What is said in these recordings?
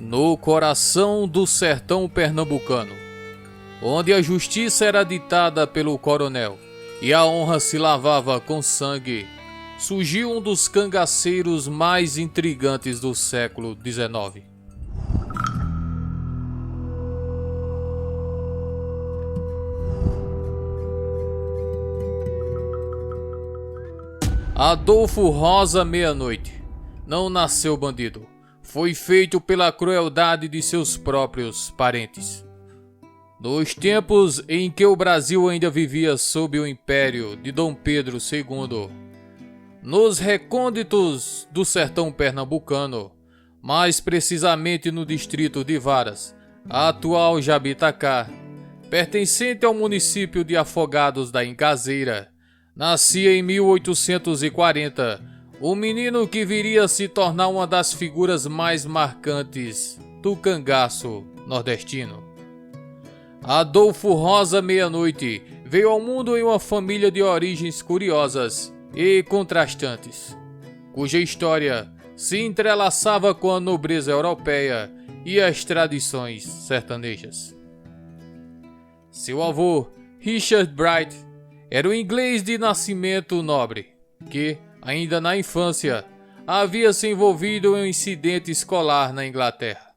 No coração do sertão pernambucano, onde a justiça era ditada pelo coronel e a honra se lavava com sangue, surgiu um dos cangaceiros mais intrigantes do século XIX. Adolfo Rosa Meia-Noite não nasceu bandido, foi feito pela crueldade de seus próprios parentes. Nos tempos em que o Brasil ainda vivia sob o império de Dom Pedro II, nos recônditos do sertão pernambucano, mais precisamente no distrito de Varas, atual Jabitacá, pertencente ao município de Afogados da Ingazeira, nascia em 1840 o menino que viria a se tornar uma das figuras mais marcantes do cangaço nordestino. Adolfo Rosa Meia-Noite veio ao mundo em uma família de origens curiosas e contrastantes, cuja história se entrelaçava com a nobreza europeia e as tradições sertanejas. Seu avô, Richard Bright, era um inglês de nascimento nobre, que, ainda na infância, havia se envolvido em um incidente escolar na Inglaterra.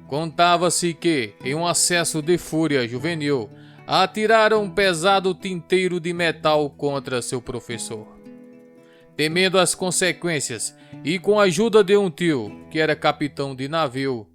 Contava-se que, em um acesso de fúria juvenil, atiraram um pesado tinteiro de metal contra seu professor. Temendo as consequências e com a ajuda de um tio, que era capitão de navio,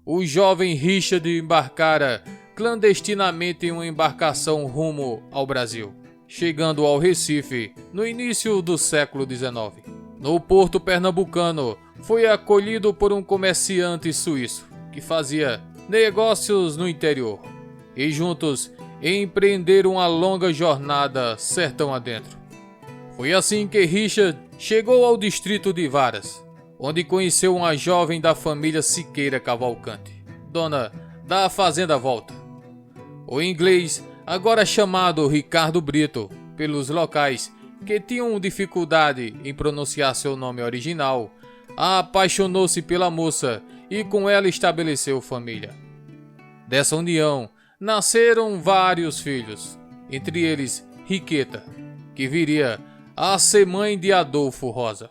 o jovem Richard embarcara clandestinamente em uma embarcação rumo ao Brasil, chegando ao Recife no início do século XIX. No porto pernambucano, foi acolhido por um comerciante suíço que fazia negócios no interior, e juntos empreenderam uma longa jornada sertão adentro. Foi assim que Richard chegou ao distrito de Varas, onde conheceu uma jovem da família Siqueira Cavalcante, dona da Fazenda Volta. O inglês, agora chamado Ricardo Brito pelos locais que tinham dificuldade em pronunciar seu nome original, apaixonou-se pela moça e com ela estabeleceu família. Dessa união nasceram vários filhos, entre eles Riqueta, que viria a ser mãe de Adolfo Rosa.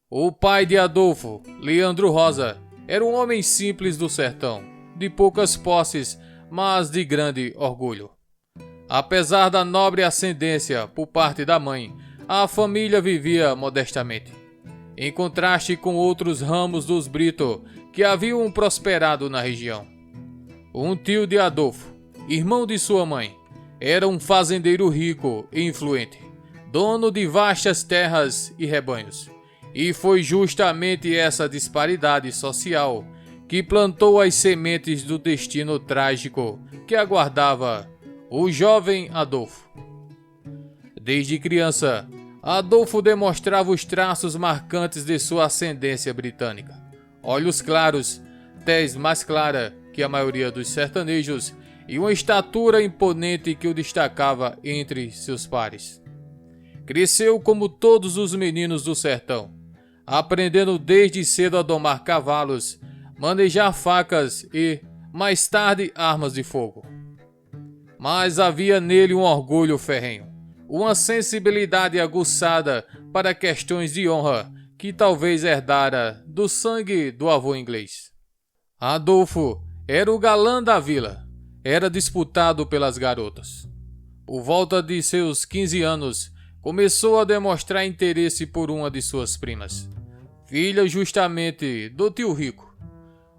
O pai de Adolfo, Leandro Rosa, era um homem simples do sertão, de poucas posses, mas de grande orgulho. Apesar da nobre ascendência por parte da mãe, a família vivia modestamente, em contraste com outros ramos dos Brito que haviam prosperado na região. Um tio de Adolfo, irmão de sua mãe, era um fazendeiro rico e influente, dono de vastas terras e rebanhos, e foi justamente essa disparidade social que plantou as sementes do destino trágico que aguardava o jovem Adolfo. Desde criança, Adolfo demonstrava os traços marcantes de sua ascendência britânica. Olhos claros, tez mais clara que a maioria dos sertanejos e uma estatura imponente que o destacava entre seus pares. Cresceu como todos os meninos do sertão, aprendendo desde cedo a domar cavalos, manejar facas e, mais tarde, armas de fogo. Mas havia nele um orgulho ferrenho, uma sensibilidade aguçada para questões de honra que talvez herdara do sangue do avô inglês. Adolfo era o galã da vila, era disputado pelas garotas. Por volta de seus 15 anos, começou a demonstrar interesse por uma de suas primas, filha justamente do tio rico.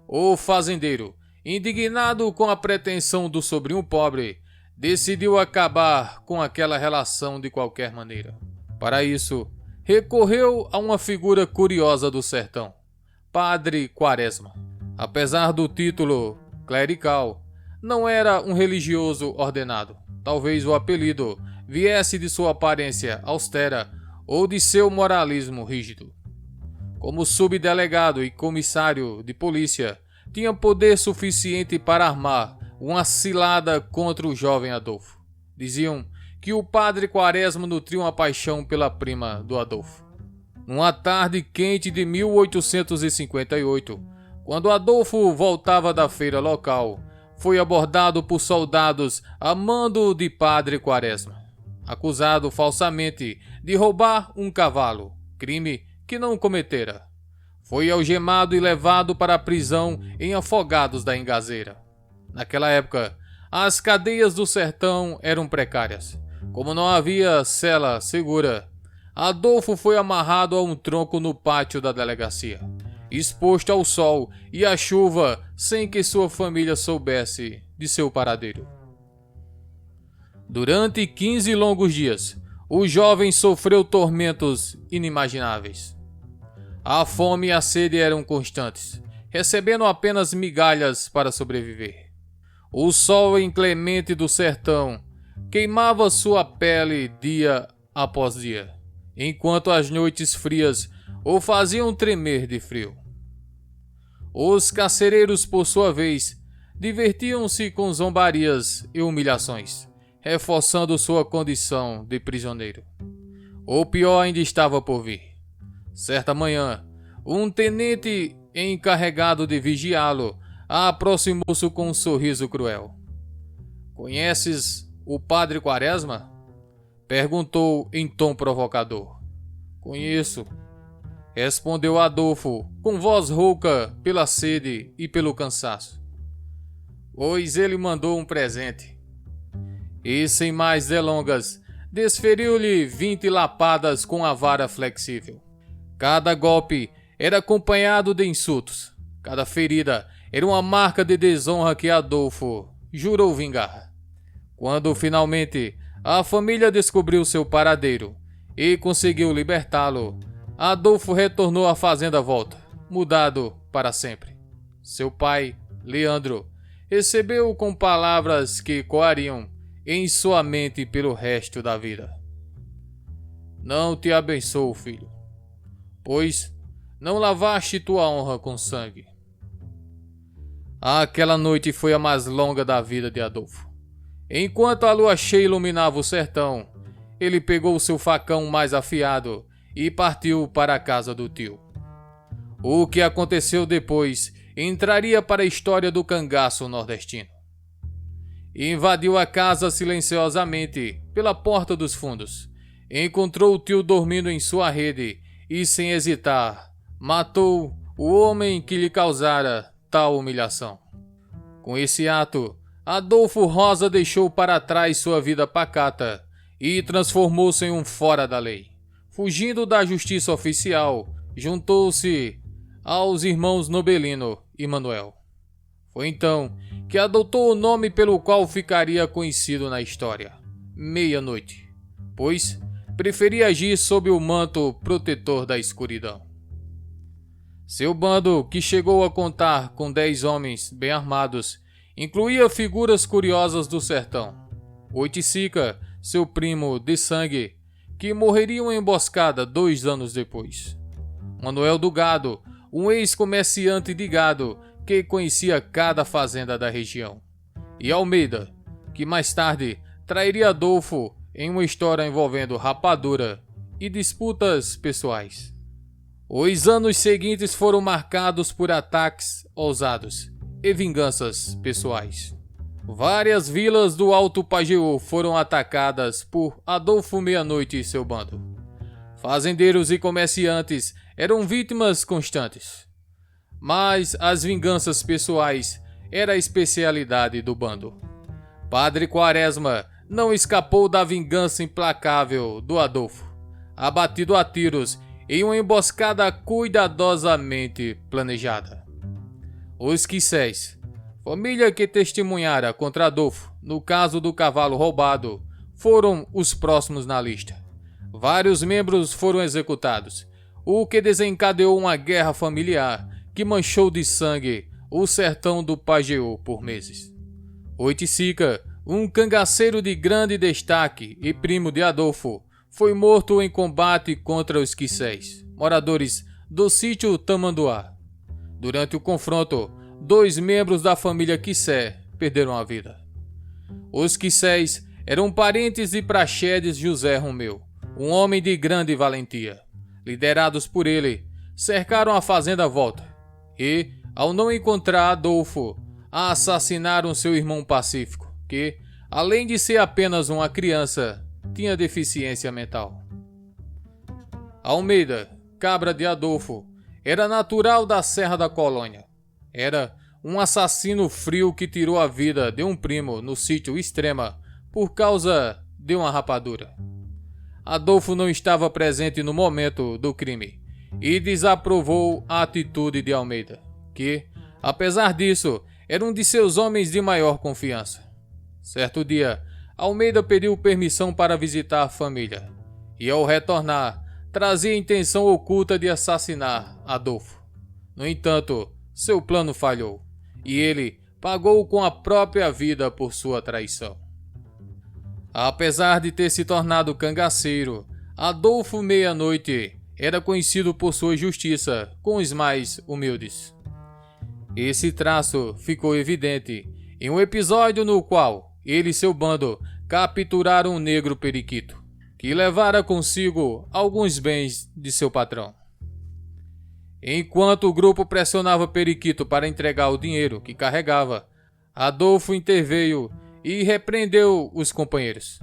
O fazendeiro, indignado com a pretensão do sobrinho pobre, decidiu acabar com aquela relação de qualquer maneira. Para isso, recorreu a uma figura curiosa do sertão, Padre Quaresma. Apesar do título clerical, não era um religioso ordenado. Talvez o apelido viesse de sua aparência austera ou de seu moralismo rígido. Como subdelegado e comissário de polícia, tinha poder suficiente para armar uma cilada contra o jovem Adolfo. Diziam que o padre Quaresma nutria uma paixão pela prima do Adolfo. Numa tarde quente de 1858, Quando Adolfo voltava da feira local, foi abordado por soldados a mando de Padre Quaresma, acusado falsamente de roubar um cavalo, crime que não cometera. Foi algemado e levado para a prisão em Afogados da Ingazeira. Naquela época, as cadeias do sertão eram precárias. Como não havia cela segura, Adolfo foi amarrado a um tronco no pátio da delegacia, exposto ao sol e à chuva sem que sua família soubesse de seu paradeiro. Durante 15 longos dias, o jovem sofreu tormentos inimagináveis. A fome e a sede eram constantes, recebendo apenas migalhas para sobreviver. O sol inclemente do sertão queimava sua pele dia após dia, enquanto as noites frias o faziam tremer de frio. Os carcereiros, por sua vez, divertiam-se com zombarias e humilhações, reforçando sua condição de prisioneiro. O pior ainda estava por vir. Certa manhã, um tenente encarregado de vigiá-lo aproximou-se com um sorriso cruel. "Conheces o Padre Quaresma?" perguntou em tom provocador. "Conheço", respondeu Adolfo, com voz rouca pela sede e pelo cansaço. "Pois ele mandou um presente." E, sem mais delongas, desferiu-lhe 20 lapadas com a vara flexível. Cada golpe era acompanhado de insultos. Cada ferida era uma marca de desonra que Adolfo jurou vingar. Quando finalmente a família descobriu seu paradeiro e conseguiu libertá-lo, Adolfo retornou à fazenda Volta, mudado para sempre. Seu pai, Leandro, recebeu-o com palavras que ecoariam em sua mente pelo resto da vida. "Não te abençoo, filho, pois não lavaste tua honra com sangue." Aquela noite foi a mais longa da vida de Adolfo. Enquanto a lua cheia iluminava o sertão, ele pegou seu facão mais afiado e partiu para a casa do tio. O que aconteceu depois entraria para a história do cangaço nordestino. Invadiu a casa silenciosamente pela porta dos fundos, encontrou o tio dormindo em sua rede e, sem hesitar, matou o homem que lhe causara tal humilhação. Com esse ato, Adolfo Rosa deixou para trás sua vida pacata e transformou-se em um fora da lei. Fugindo da justiça oficial, juntou-se aos irmãos Nobelino e Manuel. Foi então que adotou o nome pelo qual ficaria conhecido na história: Meia-Noite, pois preferia agir sob o manto protetor da escuridão. Seu bando, que chegou a contar com 10 homens bem armados, incluía figuras curiosas do sertão: Oiticica, seu primo de sangue, que morreria em uma emboscada 2 anos depois; Manuel do Gado, um ex-comerciante de gado que conhecia cada fazenda da região; e Almeida, que mais tarde trairia Adolfo em uma história envolvendo rapadura e disputas pessoais. Os anos seguintes foram marcados por ataques ousados e vinganças pessoais. Várias vilas do Alto Pajeú foram atacadas por Adolfo Meia-Noite e seu bando. Fazendeiros e comerciantes eram vítimas constantes. Mas as vinganças pessoais era a especialidade do bando. Padre Quaresma não escapou da vingança implacável do Adolfo, abatido a tiros em uma emboscada cuidadosamente planejada. Os Quissés, família que testemunhara contra Adolfo no caso do cavalo roubado, foram os próximos na lista. Vários membros foram executados, o que desencadeou uma guerra familiar que manchou de sangue o sertão do Pajeú por meses. Oiticica, um cangaceiro de grande destaque e primo de Adolfo, foi morto em combate contra os Quissés, moradores do sítio Tamanduá. Durante o confronto, 2 membros da família Quissé perderam a vida. Os Quissés eram parentes de Praxedes José Romeu, um homem de grande valentia. Liderados por ele, cercaram a fazenda Volta e, ao não encontrar Adolfo, assassinaram seu irmão Pacífico, que, além de ser apenas uma criança, tinha deficiência mental. Almeida, cabra de Adolfo, era natural da Serra da Colônia. Era um assassino frio que tirou a vida de um primo no sítio Extrema por causa de uma rapadura. Adolfo não estava presente no momento do crime e desaprovou a atitude de Almeida, que, apesar disso, era um de seus homens de maior confiança. Certo dia, Almeida pediu permissão para visitar a família e, ao retornar, trazia a intenção oculta de assassinar Adolfo. No entanto, seu plano falhou e ele pagou com a própria vida por sua traição. Apesar de ter se tornado cangaceiro, Adolfo Meia-Noite era conhecido por sua justiça com os mais humildes. Esse traço ficou evidente em um episódio no qual ele e seu bando capturaram um negro periquito, que levara consigo alguns bens de seu patrão. Enquanto o grupo pressionava Periquito para entregar o dinheiro que carregava, Adolfo interveio e repreendeu os companheiros.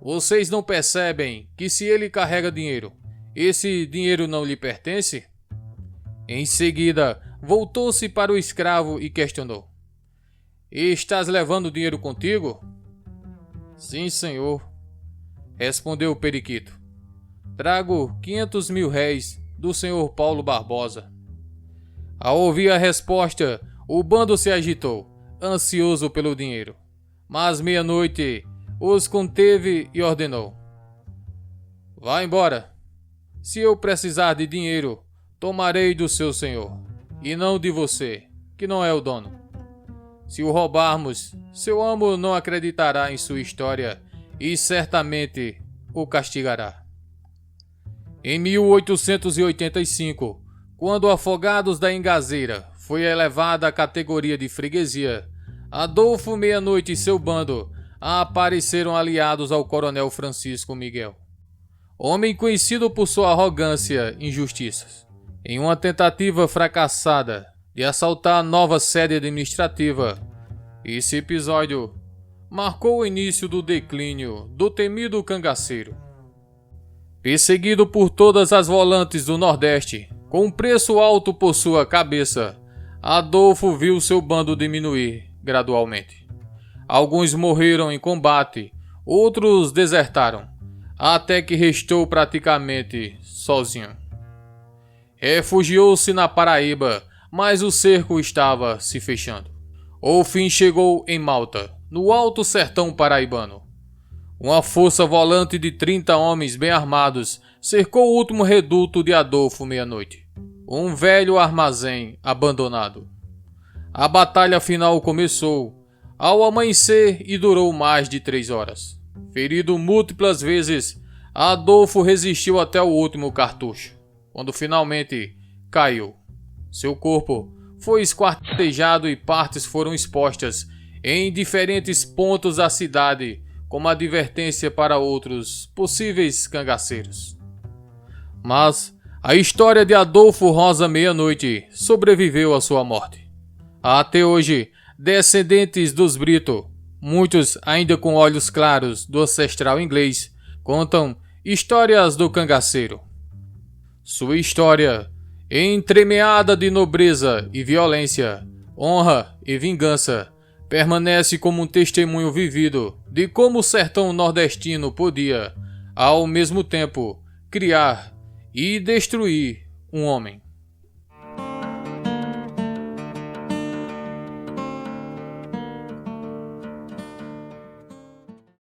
Vocês não percebem que se ele carrega dinheiro, esse dinheiro não lhe pertence? Em seguida, voltou-se para o escravo e questionou: Estás levando dinheiro contigo? Sim, senhor, respondeu o Periquito. Trago 500 mil réis do senhor Paulo Barbosa. Ao ouvir a resposta, o bando se agitou, ansioso pelo dinheiro. Mas Meia-Noite os conteve e ordenou: Vá embora. Se eu precisar de dinheiro, tomarei do seu senhor, e não de você, que não é o dono. Se o roubarmos, seu amo não acreditará em sua história e certamente o castigará. Em 1885, quando Afogados da Engazeira foi elevada à categoria de freguesia, Adolfo Meia-Noite e seu bando apareceram aliados ao coronel Francisco Miguel, homem conhecido por sua arrogância e injustiças. Em uma tentativa fracassada de assaltar a nova sede administrativa, esse episódio marcou o início do declínio do temido cangaceiro. Perseguido por todas as volantes do Nordeste, com um preço alto por sua cabeça, Adolfo viu seu bando diminuir gradualmente. Alguns morreram em combate, outros desertaram, até que restou praticamente sozinho. Refugiou-se na Paraíba, mas o cerco estava se fechando. O fim chegou em Malta, no Alto Sertão paraibano. Uma força volante de 30 homens bem armados cercou o último reduto de Adolfo Meia-Noite, um velho armazém abandonado. A batalha final começou ao amanhecer e durou mais de 3 horas. Ferido múltiplas vezes, Adolfo resistiu até o último cartucho, quando finalmente caiu. Seu corpo foi esquartejado e partes foram expostas em diferentes pontos da cidade como advertência para outros possíveis cangaceiros. Mas a história de Adolfo Rosa Meia-Noite sobreviveu à sua morte. Até hoje, descendentes dos Brito, muitos ainda com olhos claros do ancestral inglês, contam histórias do cangaceiro. Sua história, entremeada de nobreza e violência, honra e vingança, permanece como um testemunho vivido de como o sertão nordestino podia, ao mesmo tempo, criar e destruir um homem.